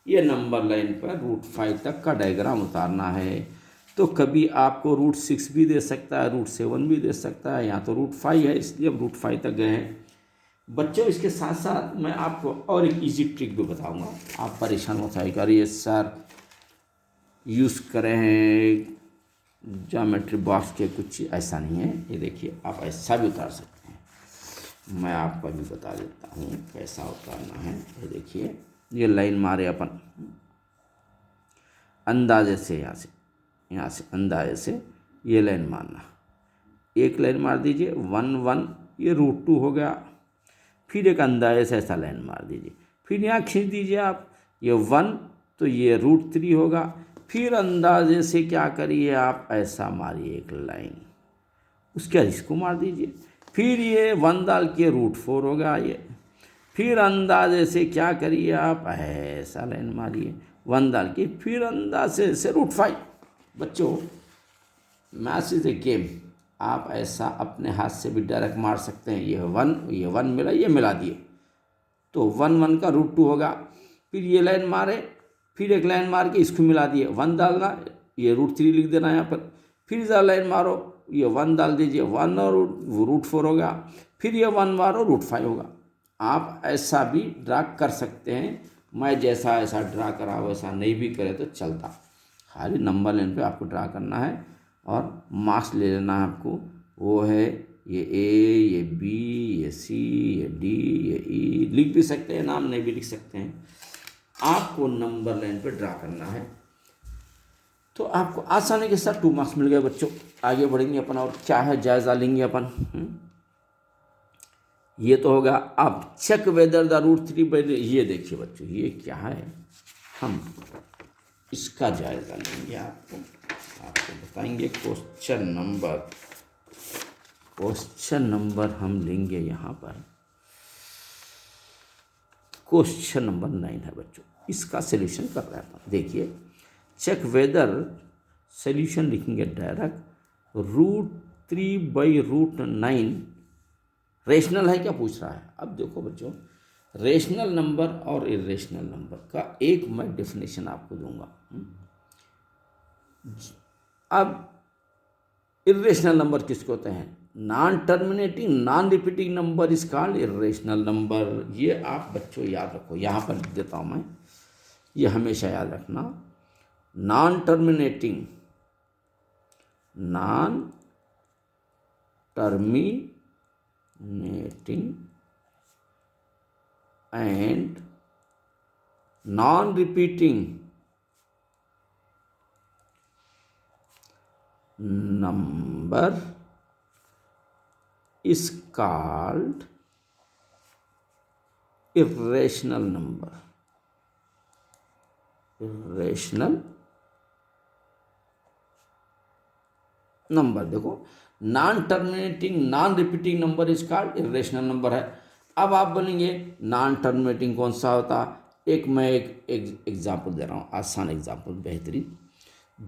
A: ये नंबर लाइन पर √5 तक का डायग्राम उतारना है। तो कभी आपको √6 भी दे सकता है, √7 भी दे सकता है, यहाँ तो √5 है इसलिए अब √5 तक गए हैं बच्चों। इसके साथ साथ मैं आपको और एक इजी ट्रिक भी बताऊंगा, आप परेशान मत होइएगा, अरे सर यूज़ करें हैं ज्योमेट्री बॉक्स के, कुछ ऐसा नहीं है। ये देखिए आप ऐसा भी उतार सकते हैं, मैं आपको भी बता देता हूँ कैसा उतारना है। ये देखिए, ये लाइन मारे अपन अंदाजे से, यहाँ से अंदाजे से ये लाइन मारना, एक लाइन मार दीजिए 1 1, ये √2 हो गया। फिर एक अंदाजे से ऐसा लाइन मार दीजिए, फिर यहाँ खींच दीजिए आप, ये 1 तो ये √3 होगा। फिर अंदाजे से क्या करिए आप, ऐसा मारिए एक लाइन, उसके बाद इसको मार दीजिए, फिर ये 1 डाल के √4 होगा ये। फिर अंदाजे से क्या करिए आप, ऐसा लाइन मारिए 1 डाल के, फिर अंदाजे से √5। बच्चों मैथ्स इज ए गेम, आप ऐसा अपने हाथ से भी डायरेक्ट मार सकते हैं। ये 1 मिला, ये मिला दिए तो 1 1 का √2 होगा। फिर ये लाइन मारे, फिर एक लाइन मार के इसको मिला दिए, 1 डालना, ये √3 लिख देना यहाँ पर, फिर ज़रा लाइन मारो, ये 1 डाल दीजिए, 1 और √4 हो गया, फिर ये 1 मारो, √5 होगा। आप ऐसा भी ड्रा कर सकते हैं, मैं जैसा ऐसा ड्रा करा वैसा नहीं भी करे तो चलता, खाली नंबर लाइन पे आपको ड्रा करना है और मार्क्स ले लेना है आपको। वो है ये ए, ये बी, ये सी, ये डी, ये ई, लिख भी सकते हैं नाम, नहीं भी लिख सकते हैं, आपको नंबर लाइन पे ड्रा करना है। तो आपको आसानी के साथ 2 मार्क्स मिल गए बच्चों। आगे बढ़ेंगे अपन और क्या है जायज़ा लेंगे अपन। ये तो होगा। अब चेक वेदर द √3 ये देखिए बच्चों, ये क्या है, हम इसका जायज़ा लेंगे, आपको बताएंगे। क्वेश्चन नंबर हम लेंगे यहाँ पर, क्वेश्चन नंबर 9 है बच्चों, इसका सॉल्यूशन कर रहे हैं। देखिए चेक वेदर, सॉल्यूशन लिखेंगे डायरेक्ट, √3/√9 रेशनल है क्या पूछ रहा है। अब देखो बच्चों, रेशनल नंबर और इरेशनल नंबर का एक मैं डेफिनेशन आपको दूंगा। अब इरेशनल नंबर किसको होते हैं, non terminating non repeating number is called irrational number. ये आप बच्चों याद रखो, यहाँ पर लिख देता हूँ मैं, ये हमेशा याद रखना। Non terminating and non repeating number is called irrational number. irrational number देखो, non terminating non repeating number is called irrational number है। अब आप बोलेंगे नॉन टर्मिनेटिंग कौन सा होता, मैं एक एग्जाम्पल दे रहा हूँ, आसान एग्जाम्पल, बेहतरीन।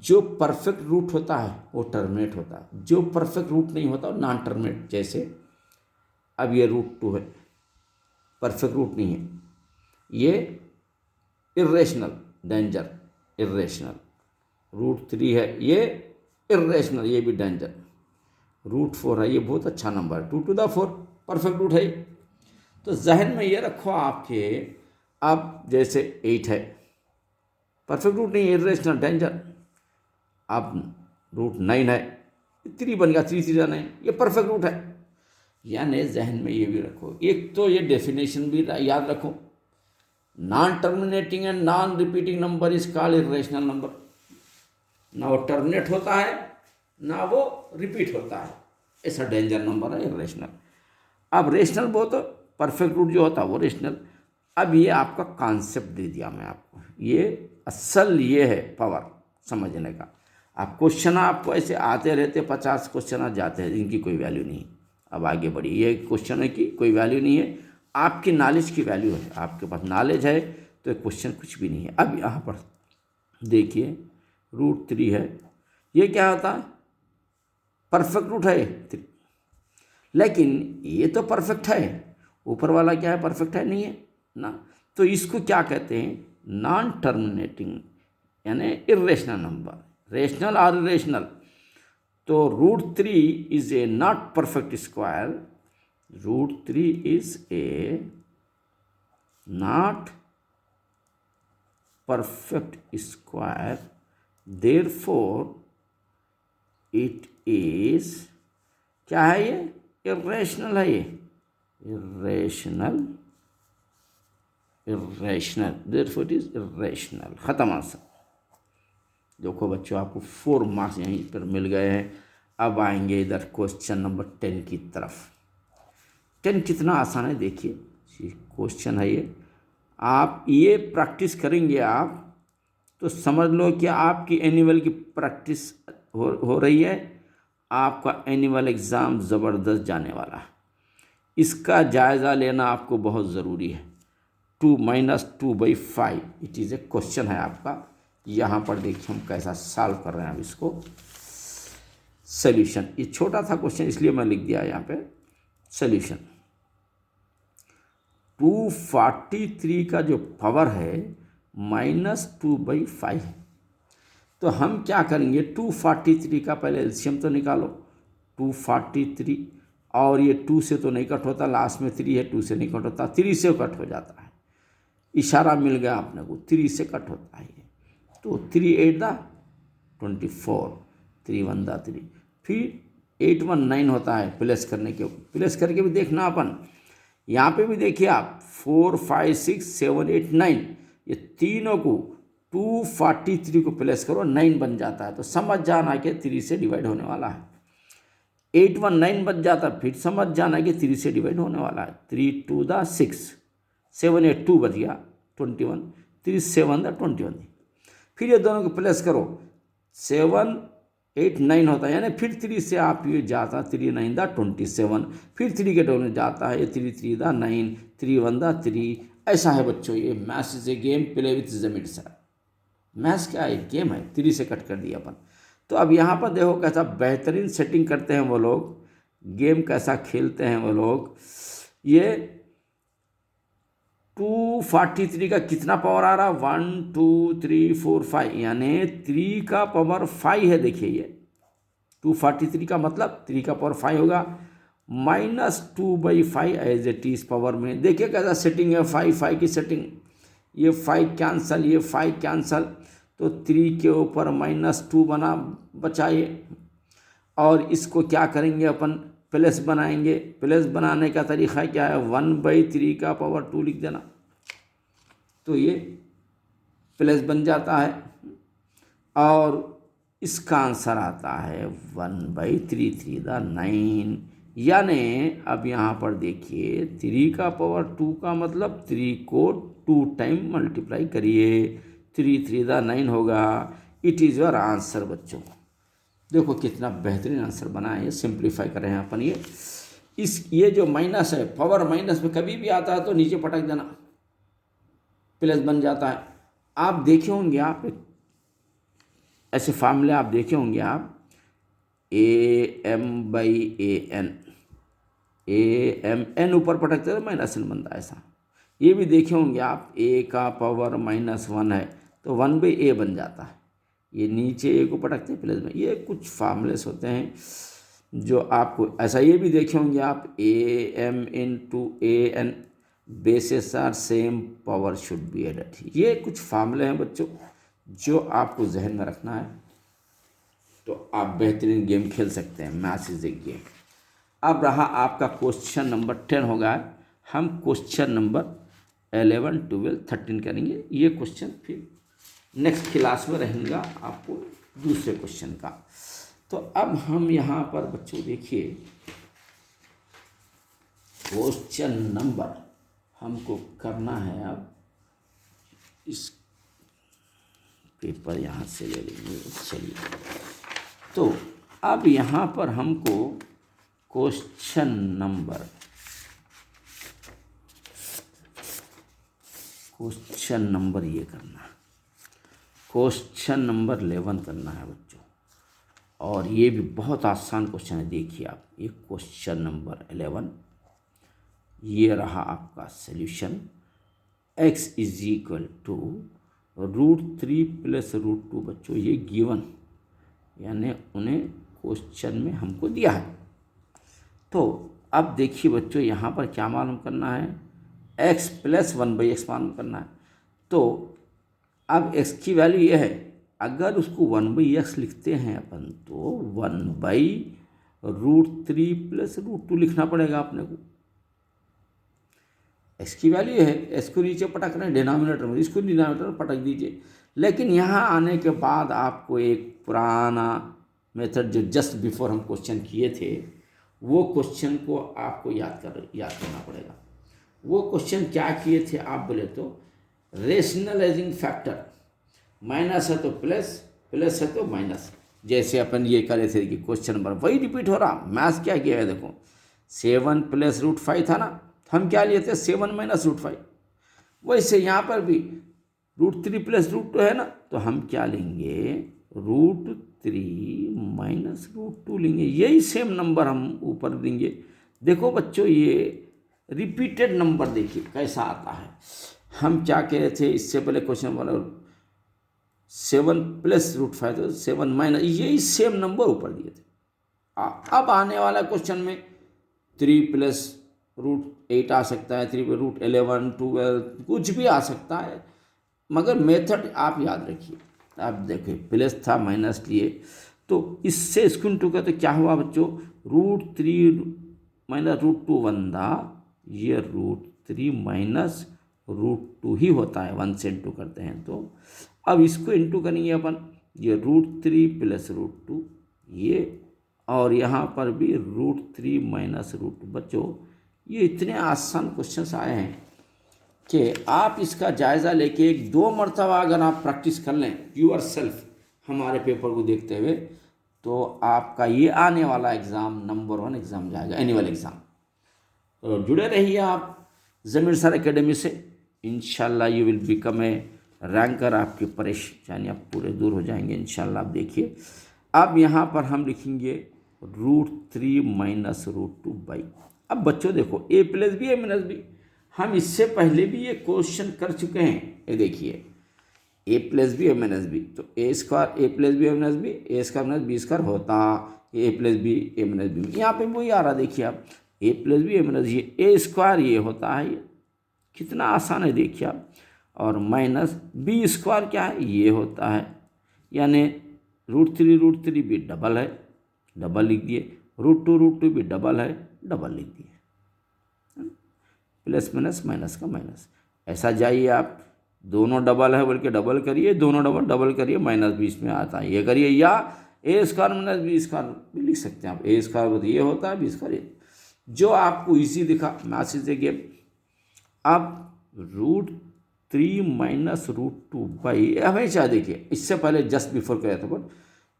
A: जो परफेक्ट रूट होता है वो टर्मिनेट होता है, जो परफेक्ट रूट नहीं होता वो नॉन टर्मिनेट। जैसे अब ये √2 है, परफेक्ट रूट नहीं है, ये इरेशनल, डेंजर, इरेशनल। √3 है, ये इरेशनल, ये भी डेंजर। √4 है, ये बहुत अच्छा नंबर है, 2⁴ परफेक्ट रूट है। तो जहन में ये रखो आपके, अब जैसे 8 है, परफेक्ट रूट नहीं है, इरेशनल, डेंजर। अब √9 है, 3 बन गया, 3×9, ये परफेक्ट रूट है। यानी जहन में ये भी रखो, एक तो ये डेफिनेशन भी याद रखो, non terminating and non repeating number is called irrational number. ना वो टर्मिनेट होता है ना वो रिपीट होता है, ऐसा डेंजर नंबर है इरेशनल। अब रेशनल बहुत, परफेक्ट रूट जो होता है वो रेशनल। अब ये आपका कॉन्सेप्ट दे दिया मैं आपको, ये असल ये है पावर समझने का। आप क्वेश्चन आपको ऐसे आते रहते, 50 क्वेश्चन जाते हैं, इनकी कोई वैल्यू नहीं। अब आगे बढ़िए, ये क्वेश्चन है कि कोई वैल्यू नहीं है, आपकी नॉलेज की वैल्यू है। आपके पास नॉलेज है तो क्वेश्चन कुछ भी नहीं है। अब यहाँ पर देखिए √3 है, ये क्या होता है, परफेक्ट रूट है 3, लेकिन ये तो परफेक्ट है, ऊपर वाला क्या है, परफेक्ट है नहीं है ना। तो इसको क्या कहते हैं, नॉन टर्मिनेटिंग यानी इरेशनल नंबर, रेशनल और इरेशनल। तो √3 is a not perfect square, √3 is a not perfect square, therefore it is क्या है, ये इरेशनल है, ये irrational, therefore it is irrational. खत्म आंसर। देखो बच्चों, आपको 4 मार्क्स यहीं पर मिल गए हैं। अब आएंगे इधर क्वेश्चन नंबर 10 की तरफ। 10 कितना आसान है, देखिए क्वेश्चन है ये। आप ये प्रैक्टिस करेंगे आप तो समझ लो कि आपकी एनुअल की प्रैक्टिस हो रही है, आपका एनुअल एग्ज़ाम ज़बरदस्त जाने वाला है। इसका जायज़ा लेना आपको बहुत ज़रूरी है। 2 - 2/5 इट इज़ ए क्वेश्चन है आपका। यहाँ पर देखिए हम कैसा सॉल्व कर रहे हैं अब इसको। सॉल्यूशन, ये छोटा था क्वेश्चन इसलिए मैं लिख दिया यहाँ पे सॉल्यूशन। 243 का जो पावर है -2/5 है। तो हम क्या करेंगे, 243 का पहले एलसीएम तो निकालो। 243 और ये 2 से तो नहीं कट होता, लास्ट में 3 है, 2 से नहीं कट होता, 3 से कट हो जाता है। इशारा मिल गया आपने को, 3 से कट होता है ये। तो 3 8 दा 24, 3 1 दा 3, फिर 8 1 9 होता है। प्लस करके भी देखना अपन। यहाँ पे भी देखिए आप 4 5 6 7 8 9, ये तीनों को 243 को प्लस करो, 9 बन जाता है। तो समझ जाना कि 3 से डिवाइड होने वाला है। 8 1 9 बन जाता है, फिर समझ जाना कि 3 से डिवाइड होने वाला है। 3 2 दा 6, 7 8 2 बच गया 21, 3 7 दा 21। फिर ये दोनों को प्लस करो, 7 8 9 होता है, यानी फिर 3 से आप ये जाता 3 9 दा 27, फिर 3 के डबल में जाता है, ये 3 3 दा 9, 3 1 दा 3। ऐसा है बच्चों, ये maths is a game, play with Zameer sir. Maths क्या एक गेम है, 3 से कट कर दिया अपन। तो अब यहाँ पर देखो कैसा बेहतरीन सेटिंग करते हैं वो लोग, गेम कैसा खेलते हैं वो लोग। ये 243 का कितना पावर आ रहा, 1 2 3 4 5, यानी 3 का पावर 5 है। देखिए ये 243 का मतलब 3 का पावर 5 होगा, -2/5 एज इट इज पावर में। देखिए कैसा सेटिंग है, 5 5 की सेटिंग। ये 5 कैंसल, ये 5 कैंसल, तो 3 के ऊपर -2 बना बचा ये। और इसको क्या करेंगे अपन, प्लस बनाएंगे। प्लस बनाने का तरीका क्या है, 1/3 का पावर 2 लिख देना, तो ये प्लस बन जाता है। और इसका आंसर आता है 1/3 3 दा 9। यानी अब यहाँ पर देखिए 3 का पावर 2 का मतलब 3 को 2 टाइम मल्टीप्लाई करिए, 3 3 दा 9 होगा। इट इज़ योर आंसर बच्चों। देखो कितना बेहतरीन आंसर बना है, ये सिंप्लीफाई कर रहे हैं अपन। ये जो माइनस है, पावर माइनस में कभी भी आता है तो नीचे पटक देना, प्लस बन जाता है। आप देखे होंगे, आप ऐसे फार्मूले आप देखे होंगे, आप AM/AN, AM ऊपर पटकते तो -n बनता है, ऐसा। ये भी देखे होंगे आप, A का पावर -1 है तो 1/A बन जाता है। ये नीचे A को पटकते हैं प्लस में। ये कुछ फार्मूलेस होते हैं जो आपको, ऐसा ये भी देखे होंगे आप, AM × AN bases are same, power should be added. ये कुछ फार्मूले हैं बच्चों जो आपको जहन में रखना है, तो आप बेहतरीन गेम खेल सकते हैं। Maths is a game. अब रहा आपका क्वेश्चन नंबर 10 होगा। हम क्वेश्चन नंबर 11 12 13 करेंगे। ये क्वेश्चन फिर नेक्स्ट क्लास में रहेगा आपको दूसरे क्वेश्चन का। तो अब हम यहाँ पर बच्चों देखिए, क्वेश्चन नंबर हमको करना है। अब इस पेपर यहाँ से ले लेंगे, चलिए। तो अब यहाँ पर हमको क्वेश्चन नंबर ये करना है, क्वेश्चन नंबर 11 करना है बच्चों। और ये भी बहुत आसान क्वेश्चन है। देखिए आप, ये क्वेश्चन नंबर 11, ये रहा आपका सॉल्यूशन। x = √3 + √2 बच्चों, ये गिवन, यानी उन्हें क्वेश्चन में हमको दिया है। तो अब देखिए बच्चों, यहाँ पर क्या मालूम करना है, x + 1/x मालूम करना है। तो अब x की वैल्यू ये है, अगर उसको 1/x लिखते हैं अपन तो 1/√3 + √2 लिखना पड़ेगा अपने को। x की वैल्यू है, x को नीचे पटक रहे हैं डिनोमिनेटर में, इसको डिनोमिनेटर में पटक दीजिए। लेकिन यहाँ आने के बाद आपको एक पुराना मेथड जो जस्ट बिफोर हम क्वेश्चन किए थे, वो क्वेश्चन को आपको याद करना पड़ेगा। वो क्वेश्चन क्या किए थे आप बोले तो, रेशनलाइजिंग फैक्टर, माइनस है तो प्लस, प्लस है तो माइनस। जैसे अपन ये करे थे कि क्वेश्चन नंबर वही रिपीट हो रहा। मैथ्स क्या किया है देखो, 7 + √5 था ना, हम क्या लिए थे 7 - √5। वैसे यहाँ पर भी √3 + √2 है ना, तो हम क्या लेंगे, √3 - √2 लेंगे। यही सेम नंबर हम ऊपर देंगे। देखो बच्चों, ये रिपीटेड नंबर देखिए कैसा आता है। हम क्या कह रहे थे इससे पहले क्वेश्चन वाला 7 + √5 तो 7 माइनस, यही सेम नंबर ऊपर दिए थे। अब आने वाला क्वेश्चन में 3 + √8 आ सकता है, 3 + √11, 12 कुछ भी आ सकता है, मगर मेथड आप याद रखिए। आप देखिए प्लस था माइनस लिए, तो इससे इसको इंटू का तो क्या हुआ बच्चों, √3 - √2 1 ये √3 - √2 ही होता है, 1 से इंटू करते हैं तो। अब इसको इंटू करेंगे अपन, ये √3 + √2 ये, और यहाँ पर भी √3 - √2। बच्चों ये इतने आसान क्वेश्चंस आए हैं कि आप इसका जायज़ा लेके 1-2 मरतबा अगर आप प्रैक्टिस कर लें यूर सेल्फ हमारे पेपर को देखते हुए, तो आपका ये आने वाला एग्ज़ाम नंबर 1 एग्ज़ाम जाएगा, एनुअल एग्ज़ाम। तो जुड़े रहिए आप ज़मीर सर एकेडमी से, इंशाल्लाह you will become a ranker. आपकी परेशानी आप पूरे दूर हो जाएंगे इंशाल्लाह। आप देखिए अब यहाँ पर हम लिखेंगे √3 - √2 अब बच्चों देखो a + b a - b, हम इससे पहले भी ये क्वेश्चन कर चुके हैं। ये देखिए a + b a - b, तो a² a + b a - b, a² - b² होता a + b a - b। यहाँ पे वही आ रहा, देखिए आप a + b a - b, ये a² ये होता है, ये कितना आसान है देखिए आप, और माइनस b² क्या है, ये होता है, यानी √3 भी डबल है, डबल लिख दिए, √2 भी डबल है, डबल लिख दिए, प्लस माइनस माइनस का माइनस। ऐसा जाइए आप, दोनों डबल है बोल के डबल करिए, दोनों डबल करिए, माइनस बीच में आता है ये करिए, या a² - b² भी लिख सकते हैं आप। a² ये होता है, b² ये, जो आपको इजी दिखा मैसेज देखिए। अब √3 - √2 हमेशा देखिए, इससे पहले जस्ट बिफोर कराया था, बट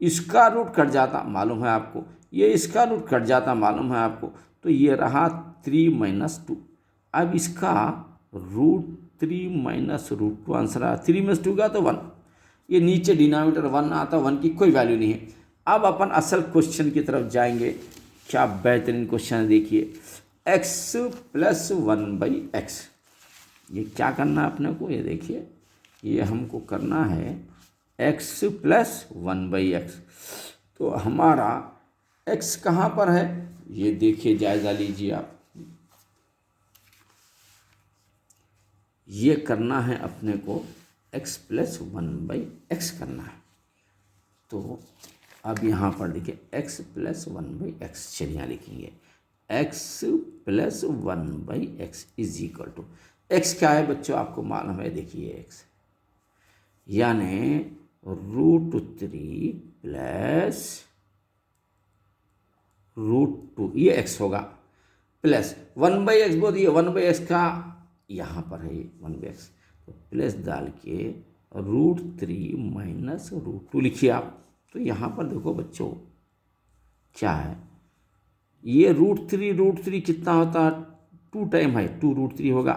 A: इसका रूट कट जाता मालूम है आपको, ये इसका रूट कट जाता मालूम है आपको, तो ये रहा 3 - 2। अब इसका √3 - √2 आंसर आया, 3 - 2 का तो 1, ये नीचे डिनोमिनेटर 1 आता, 1 की कोई वैल्यू नहीं है। अब अपन असल क्वेश्चन की तरफ जाएंगे, क्या बेहतरीन क्वेश्चन है देखिए, x + 1/x। ये क्या करना है अपने को, ये देखिए ये हमको करना है x + 1/x। तो हमारा x कहाँ पर है, ये देखिए जायज़ा लीजिए आप, ये करना है अपने को x + 1/x करना है। तो अब यहाँ पर देखिए x + 1/x, चलिए यहाँ लिखेंगे x + 1/x = x क्या है बच्चों आपको मालूम है, देखिए x यानी √3 + √2 ये x होगा, प्लस 1/x बोल, ये 1/x का यहाँ पर है, ये 1/x, तो प्लस डाल के √3 - √2 लिखिए आप। तो यहाँ पर देखो बच्चों क्या है, ये √3 कितना होता है, 2 टाइम है, 2 √3 होगा,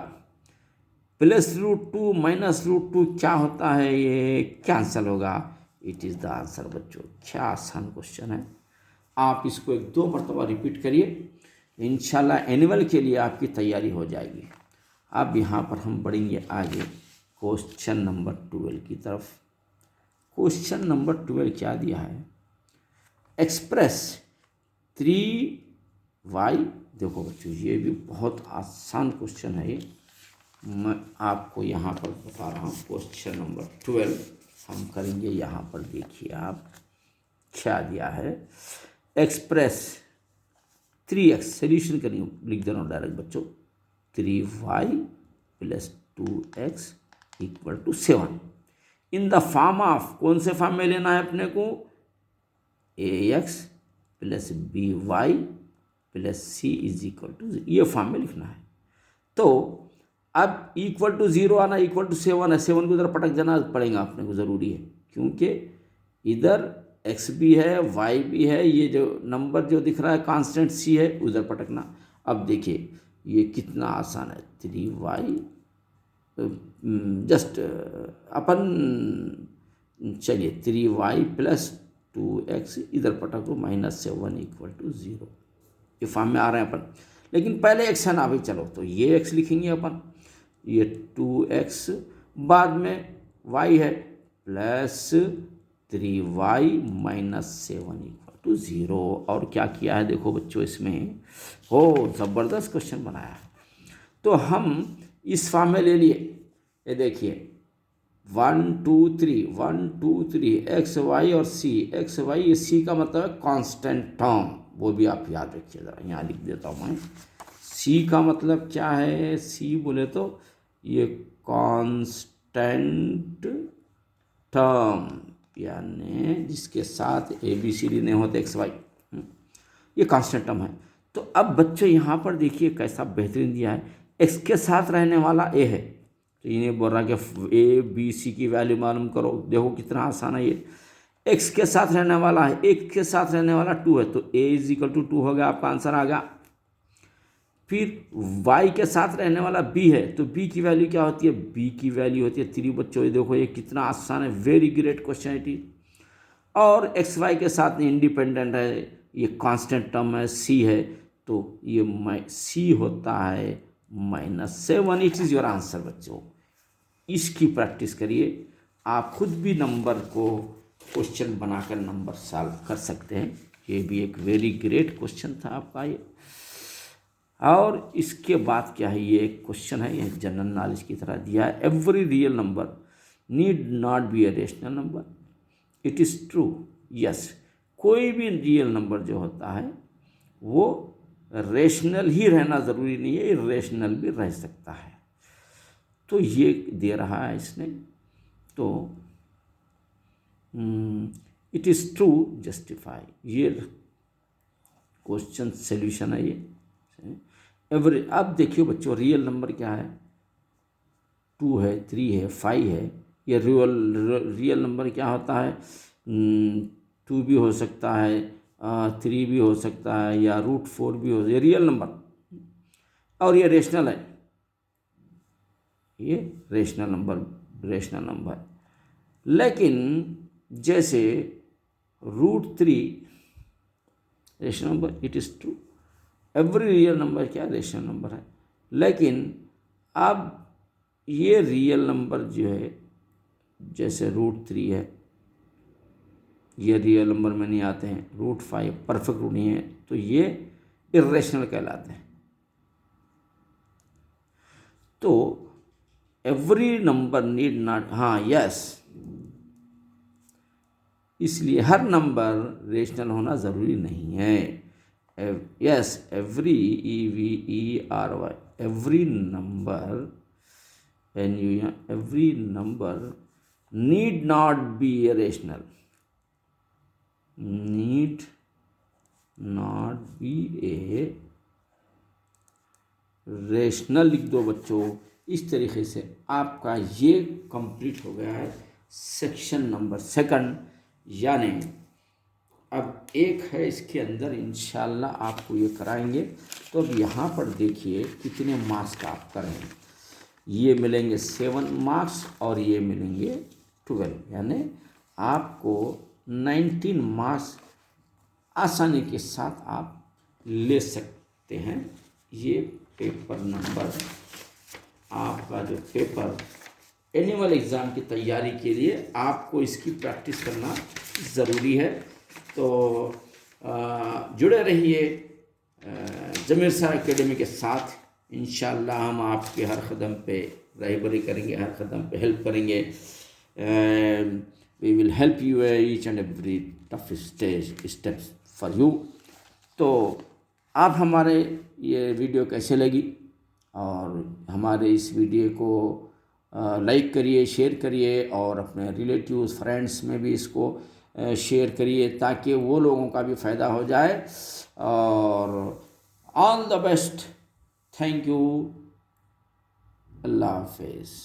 A: प्लस √2 - √2 क्या होता है, ये कैंसल होगा। इट इज़ द आंसर बच्चों। क्या आसान क्वेश्चन है, आप इसको 1-2 मरतबा रिपीट करिए, इंशाल्लाह एनुअल के लिए आपकी तैयारी हो जाएगी। अब यहाँ पर हम बढ़ेंगे आगे क्वेश्चन नंबर 12 की तरफ। क्वेश्चन नंबर 12 क्या दिया है, एक्सप्रेस 3y। देखो बच्चों ये भी बहुत आसान क्वेश्चन है, ये मैं आपको यहाँ पर बता रहा हूँ। क्वेश्चन नंबर 12 हम करेंगे, यहाँ पर देखिए आप क्या दिया है, एक्सप्रेस 3x, सोल्यूशन करिए, लिख दे रहा हूँ डायरेक्ट बच्चों, 3y + 2x = 7 in the form of, कौन से फॉर्म में लेना है अपने को, ax + by + c = ये फॉर्म में लिखना है। तो अब =0 आना, =7 है, 7 को उधर पटक जाना पड़ेगा अपने को, ज़रूरी है, क्योंकि इधर x भी है y भी है, ये जो नंबर जो दिख रहा है कांस्टेंट c है, उधर पटकना। अब देखिए ये कितना आसान है, 3y जस्ट अपन चलिए 3y + 2x इधर पटको, -7 = 0, ये फॉर्म में आ रहे हैं अपन। लेकिन पहले x है ना भाई, चलो तो ये x लिखेंगे अपन, ये 2x, बाद में y है plus 3y minus 7 equal to 0। और क्या किया है देखो बच्चों, इसमें हो ज़बरदस्त क्वेश्चन बनाया। तो हम इस फॉर्म में ले लिए, ये देखिए 1 2 3 1 2 3 एक्स वाई और सी, एक्स वाई, ये सी का मतलब है कांस्टेंट टर्म, वो भी आप याद रखिए ज़रा, यहाँ लिख देता हूँ मैं। सी का मतलब क्या है, सी बोले तो ये कांस्टेंट टर्म, यानी जिसके साथ ए बी सी डी नहीं होते एक्स वाई, ये कांस्टेंट टर्म है। तो अब बच्चों यहाँ पर देखिए कैसा बेहतरीन दिया है, एक्स के साथ रहने वाला ए है, तो इन्हें बोल रहा कि ए बी सी की वैल्यू मालूम करो। देखो कितना आसान है ये, एक्स के साथ रहने वाला है, एक के साथ रहने वाला 2 है, तो ए इज इक्वल टू 2 हो गया, आपका आंसर आ गया। फिर y के साथ रहने वाला b है, तो b की वैल्यू क्या होती है, b की वैल्यू होती है 3। बच्चों ये देखो ये कितना आसान है, very great question it is. और एक्स वाई के साथ इंडिपेंडेंट है, ये कांस्टेंट टर्म है, c है, तो ये c होता है -7। इट इज़ योर आंसर बच्चों। इसकी प्रैक्टिस करिए, आप खुद भी नंबर को क्वेश्चन बनाकर नंबर सॉल्व कर सकते हैं। ये भी एक वेरी ग्रेट क्वेश्चन था आपका ये। और इसके बाद क्या है, ये एक क्वेश्चन है, ये जनरल नॉलेज की तरह दिया है। Every real number need not be a rational number, it is true. Yes, कोई भी रियल नंबर जो होता है वो रेशनल ही रहना ज़रूरी नहीं है, इरेशनल भी रह सकता है। तो ये दे रहा है इसने, तो इट इज़ ट्रू जस्टिफाई, ये क्वेश्चन सॉल्यूशन है ये। एवरी, अब देखिए बच्चों रियल नंबर क्या है, 2 है, 3 है, 5 है। ये रियल नंबर क्या होता है, 2 भी हो सकता है, 3 भी हो सकता है, या √4 भी हो, ये रियल नंबर। और ये रेशनल है, ये रेशनल नंबर। लेकिन जैसे √3 rational number, it is true. Every real number क्या रेशनल नंबर है। लेकिन अब ये रियल नंबर जो है, जैसे √3 है, ये रियल नंबर में नहीं आते हैं, √5 परफेक्ट रूट नहीं है, तो ये इरेशनल कहलाते हैं। तो एवरी नंबर नीड नॉट, हाँ यस, इसलिए हर नंबर रेशनल होना ज़रूरी नहीं है। Yes, every EVERY, every number every number need not be a rational, need not be a rational लिख दो बच्चों। इस तरीके से आपका ये कंप्लीट हो गया है सेक्शन नंबर 2। यानी अब एक है इसके अंदर, इंशाल्लाह आपको ये कराएंगे। तो अब यहाँ पर देखिए कितने मार्क्स का आप करेंगे, ये मिलेंगे 7 मार्क्स और ये मिलेंगे 12, यानी आपको 19 मार्क्स आसानी के साथ आप ले सकते हैं। ये पेपर नंबर, आपका जो पेपर एनुअल एग्ज़ाम की तैयारी के लिए आपको इसकी प्रैक्टिस करना ज़रूरी है। तो जुड़े रहिए ज़मीर सर एकेडमी के साथ। इंशाल्लाह हम आपके हर कदम पे रहबरी करेंगे, हर कदम पे हेल्प करेंगे। We will help you each and every tough steps for you. तो आप हमारे ये वीडियो कैसे लगी, और हमारे इस वीडियो को लाइक करिए, शेयर करिए, और अपने रिलेटिव्स फ्रेंड्स में भी इसको शेयर करिए, ताकि वो लोगों का भी फ़ायदा हो जाए। और all the best, thank you, अल्लाह हाफिज़।